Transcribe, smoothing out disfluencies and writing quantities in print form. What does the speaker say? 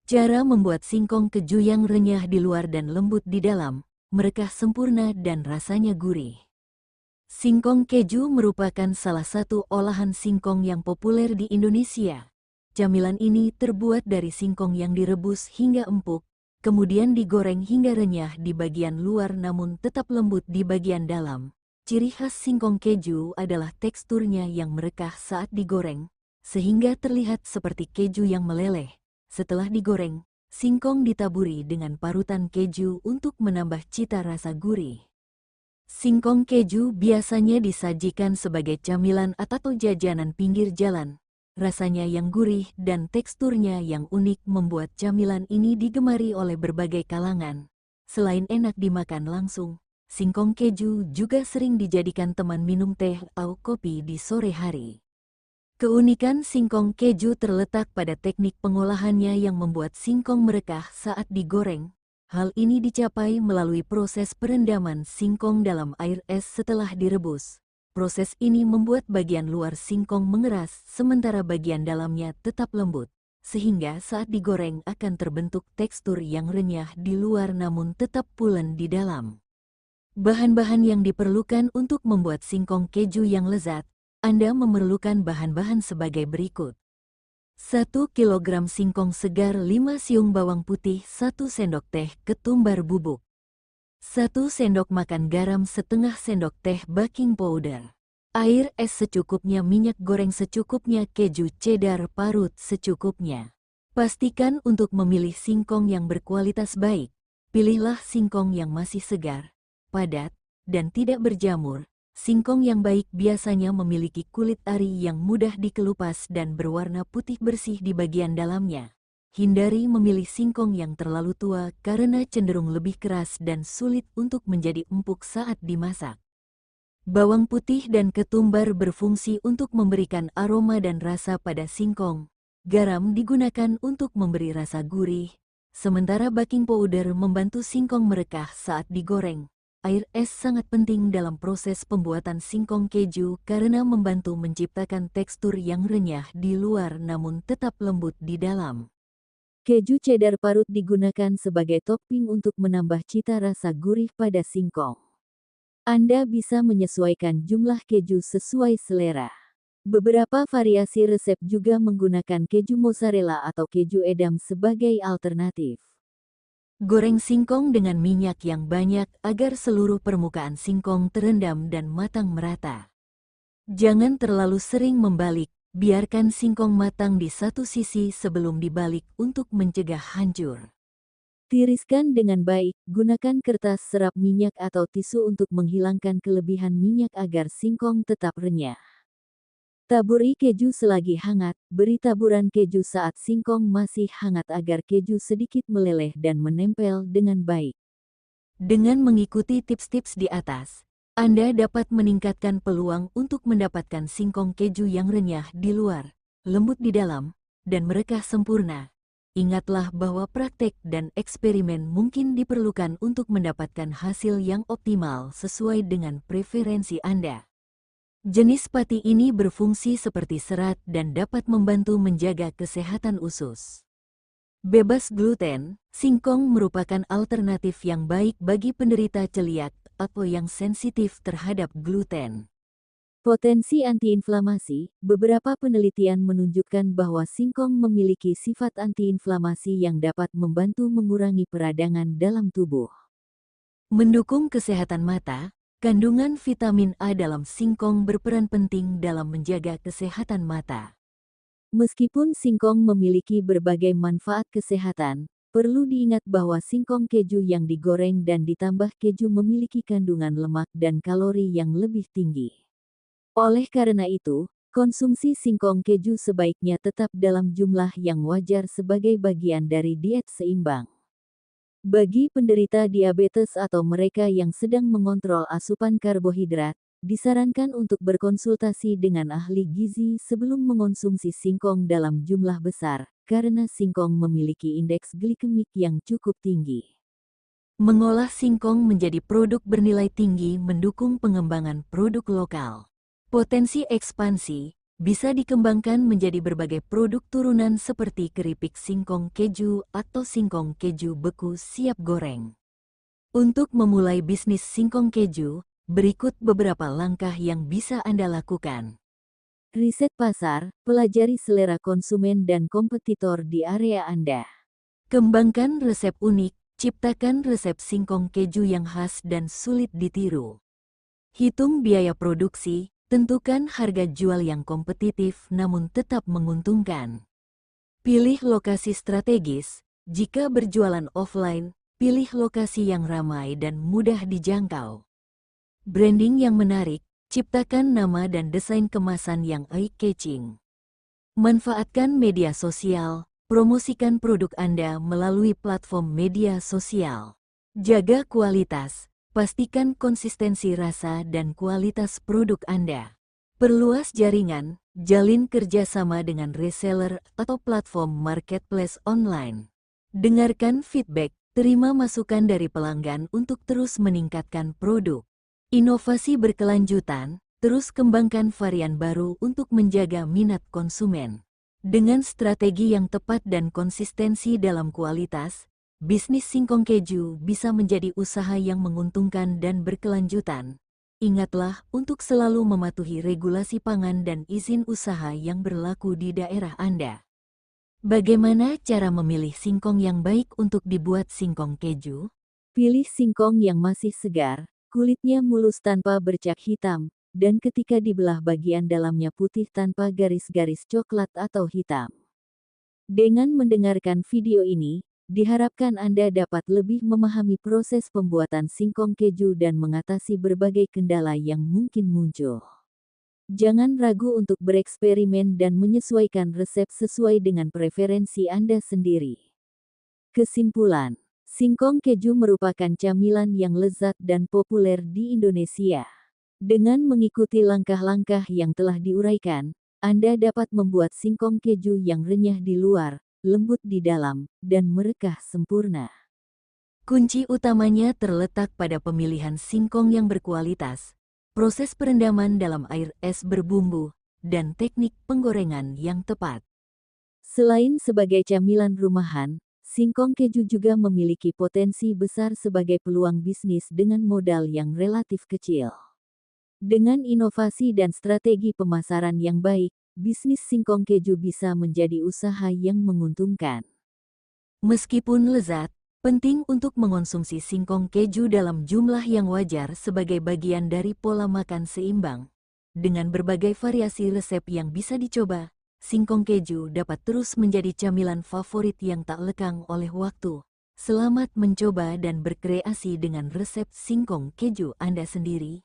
Cara membuat singkong keju yang renyah di luar dan lembut di dalam, merekah sempurna dan rasanya gurih. Singkong keju merupakan salah satu olahan singkong yang populer di Indonesia. Camilan ini terbuat dari singkong yang direbus hingga empuk, kemudian digoreng hingga renyah di bagian luar namun tetap lembut di bagian dalam. Ciri khas singkong keju adalah teksturnya yang merekah saat digoreng, sehingga terlihat seperti keju yang meleleh. Setelah digoreng, singkong ditaburi dengan parutan keju untuk menambah cita rasa gurih. Singkong keju biasanya disajikan sebagai camilan atau jajanan pinggir jalan. Rasanya yang gurih dan teksturnya yang unik membuat camilan ini digemari oleh berbagai kalangan. Selain enak dimakan langsung, singkong keju juga sering dijadikan teman minum teh atau kopi di sore hari. Keunikan singkong keju terletak pada teknik pengolahannya yang membuat singkong merekah saat digoreng. Hal ini dicapai melalui proses perendaman singkong dalam air es setelah direbus. Proses ini membuat bagian luar singkong mengeras sementara bagian dalamnya tetap lembut, sehingga saat digoreng akan terbentuk tekstur yang renyah di luar namun tetap pulen di dalam. Bahan-bahan yang diperlukan untuk membuat singkong keju yang lezat, Anda memerlukan bahan-bahan sebagai berikut. 1 kg singkong segar, 5 siung bawang putih, 1 sendok teh ketumbar bubuk, 1 sendok makan garam, setengah sendok teh baking powder, air es secukupnya, minyak goreng secukupnya, keju cheddar parut secukupnya. Pastikan untuk memilih singkong yang berkualitas baik. Pilihlah singkong yang masih segar, padat, dan tidak berjamur. Singkong yang baik biasanya memiliki kulit ari yang mudah dikelupas dan berwarna putih bersih di bagian dalamnya. Hindari memilih singkong yang terlalu tua karena cenderung lebih keras dan sulit untuk menjadi empuk saat dimasak. Bawang putih dan ketumbar berfungsi untuk memberikan aroma dan rasa pada singkong. Garam digunakan untuk memberi rasa gurih, sementara baking powder membantu singkong merekah saat digoreng. Air es sangat penting dalam proses pembuatan singkong keju karena membantu menciptakan tekstur yang renyah di luar namun tetap lembut di dalam. Keju cheddar parut digunakan sebagai topping untuk menambah cita rasa gurih pada singkong. Anda bisa menyesuaikan jumlah keju sesuai selera. Beberapa variasi resep juga menggunakan keju mozzarella atau keju edam sebagai alternatif. Goreng singkong dengan minyak yang banyak agar seluruh permukaan singkong terendam dan matang merata. Jangan terlalu sering membalik, biarkan singkong matang di satu sisi sebelum dibalik untuk mencegah hancur. Tiriskan dengan baik, gunakan kertas serap minyak atau tisu untuk menghilangkan kelebihan minyak agar singkong tetap renyah. Taburi keju selagi hangat, beri taburan keju saat singkong masih hangat agar keju sedikit meleleh dan menempel dengan baik. Dengan mengikuti tips-tips di atas, Anda dapat meningkatkan peluang untuk mendapatkan singkong keju yang renyah di luar, lembut di dalam, dan merekah sempurna. Ingatlah bahwa praktek dan eksperimen mungkin diperlukan untuk mendapatkan hasil yang optimal sesuai dengan preferensi Anda. Jenis pati ini berfungsi seperti serat dan dapat membantu menjaga kesehatan usus. Bebas gluten, singkong merupakan alternatif yang baik bagi penderita celiak atau yang sensitif terhadap gluten. Potensi antiinflamasi, beberapa penelitian menunjukkan bahwa singkong memiliki sifat antiinflamasi yang dapat membantu mengurangi peradangan dalam tubuh. Mendukung kesehatan mata, kandungan vitamin A dalam singkong berperan penting dalam menjaga kesehatan mata. Meskipun singkong memiliki berbagai manfaat kesehatan, perlu diingat bahwa singkong keju yang digoreng dan ditambah keju memiliki kandungan lemak dan kalori yang lebih tinggi. Oleh karena itu, konsumsi singkong keju sebaiknya tetap dalam jumlah yang wajar sebagai bagian dari diet seimbang. Bagi penderita diabetes atau mereka yang sedang mengontrol asupan karbohidrat, disarankan untuk berkonsultasi dengan ahli gizi sebelum mengonsumsi singkong dalam jumlah besar, karena singkong memiliki indeks glikemik yang cukup tinggi. Mengolah singkong menjadi produk bernilai tinggi mendukung pengembangan produk lokal. Potensi ekspansi, bisa dikembangkan menjadi berbagai produk turunan seperti keripik singkong keju atau singkong keju beku siap goreng. Untuk memulai bisnis singkong keju, berikut beberapa langkah yang bisa Anda lakukan. Riset pasar, pelajari selera konsumen dan kompetitor di area Anda. Kembangkan resep unik, ciptakan resep singkong keju yang khas dan sulit ditiru. Hitung biaya produksi, tentukan harga jual yang kompetitif namun tetap menguntungkan. Pilih lokasi strategis, jika berjualan offline, pilih lokasi yang ramai dan mudah dijangkau. Branding yang menarik, ciptakan nama dan desain kemasan yang eye-catching. Manfaatkan media sosial, promosikan produk Anda melalui platform media sosial. Jaga kualitas, pastikan konsistensi rasa dan kualitas produk Anda. Perluas jaringan, jalin kerjasama dengan reseller atau platform marketplace online. Dengarkan feedback, terima masukan dari pelanggan untuk terus meningkatkan produk. Inovasi berkelanjutan, terus kembangkan varian baru untuk menjaga minat konsumen. Dengan strategi yang tepat dan konsistensi dalam kualitas, bisnis singkong keju bisa menjadi usaha yang menguntungkan dan berkelanjutan. Ingatlah untuk selalu mematuhi regulasi pangan dan izin usaha yang berlaku di daerah Anda. Bagaimana cara memilih singkong yang baik untuk dibuat singkong keju? Pilih singkong yang masih segar, kulitnya mulus tanpa bercak hitam, dan ketika dibelah bagian dalamnya putih tanpa garis-garis coklat atau hitam. Dengan mendengarkan video ini, diharapkan Anda dapat lebih memahami proses pembuatan singkong keju dan mengatasi berbagai kendala yang mungkin muncul. Jangan ragu untuk bereksperimen dan menyesuaikan resep sesuai dengan preferensi Anda sendiri. Kesimpulan, singkong keju merupakan camilan yang lezat dan populer di Indonesia. Dengan mengikuti langkah-langkah yang telah diuraikan, Anda dapat membuat singkong keju yang renyah di luar, lembut di dalam, dan merekah sempurna. Kunci utamanya terletak pada pemilihan singkong yang berkualitas, proses perendaman dalam air es berbumbu, dan teknik penggorengan yang tepat. Selain sebagai camilan rumahan, singkong keju juga memiliki potensi besar sebagai peluang bisnis dengan modal yang relatif kecil. Dengan inovasi dan strategi pemasaran yang baik, bisnis singkong keju bisa menjadi usaha yang menguntungkan. Meskipun lezat, penting untuk mengonsumsi singkong keju dalam jumlah yang wajar sebagai bagian dari pola makan seimbang. Dengan berbagai variasi resep yang bisa dicoba, singkong keju dapat terus menjadi camilan favorit yang tak lekang oleh waktu. Selamat mencoba dan berkreasi dengan resep singkong keju Anda sendiri.